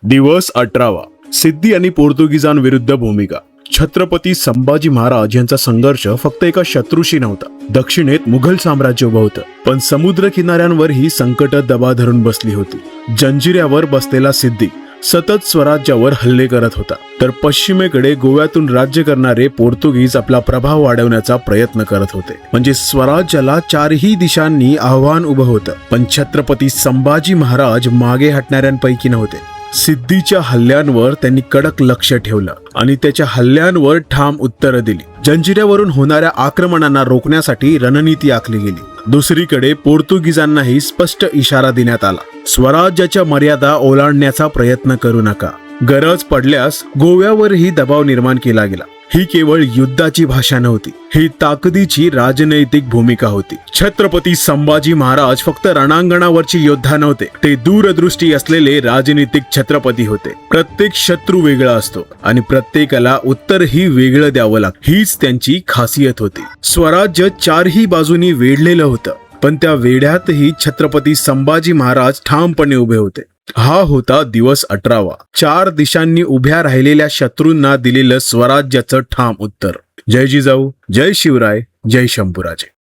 दिवस 18वा. सिद्धी आणि पोर्तुगीजांविरुद्ध भूमिका. छत्रपती संभाजी महाराज यांचा संघर्ष फक्त एका शत्रूशी नव्हता. दक्षिणेत मुघल साम्राज्य उभं होतं, पण समुद्र किनाऱ्यांवर ही संकट दबा धरून बसली होती. जंजिऱ्यावर बसलेला सिद्धी सतत स्वराज्यावर हल्ले करत होता, तर पश्चिमेकडे गोव्यातून राज्य करणारे पोर्तुगीज आपला प्रभाव वाढवण्याचा प्रयत्न करत होते. म्हणजे स्वराज्याला चारही दिशांनी आव्हान उभं होतं. पण छत्रपती संभाजी महाराज मागे हटणाऱ्यांपैकी नव्हते. सिद्धीच्या हल्ल्यांवर त्यांनी कडक लक्ष ठेवलं आणि त्याच्या हल्ल्यांवर ठाम उत्तरं दिली. जंजिऱ्यावरून होणाऱ्या आक्रमणांना रोखण्यासाठी रणनीती आखली गेली. दुसरीकडे पोर्तुगीजांनाही स्पष्ट इशारा देण्यात आला, स्वराज्याच्या मर्यादा ओलांडण्याचा प्रयत्न करू नका. गरज पडल्यास गोव्यावरही दबाव निर्माण केला गेला. ही केवळ युद्धाची भाषा नव्हती, ही ताकदीची राजनैतिक भूमिका होती. छत्रपती संभाजी महाराज फक्त रणांगणावरचे योद्धा नव्हते, ते दूरदृष्टी असलेले राजनीतिक छत्रपती होते. प्रत्येक शत्रू वेगळा असतो आणि प्रत्येकाला उत्तरही वेगळं द्यावं लागतं. हीच त्यांची खासियत होती. स्वराज्य चारही बाजूनी वेढलेलं होतं, पण त्या वेढ्यातही छत्रपती संभाजी महाराज ठामपणे उभे होते. हा होता दिवस 18वा. चार दिशांनी उभ्या राहिलेल्या शत्रूंना दिलेलं स्वराज्याचं ठाम उत्तर. जय जिजाऊ, जय शिवराय, जय शंभूराजे.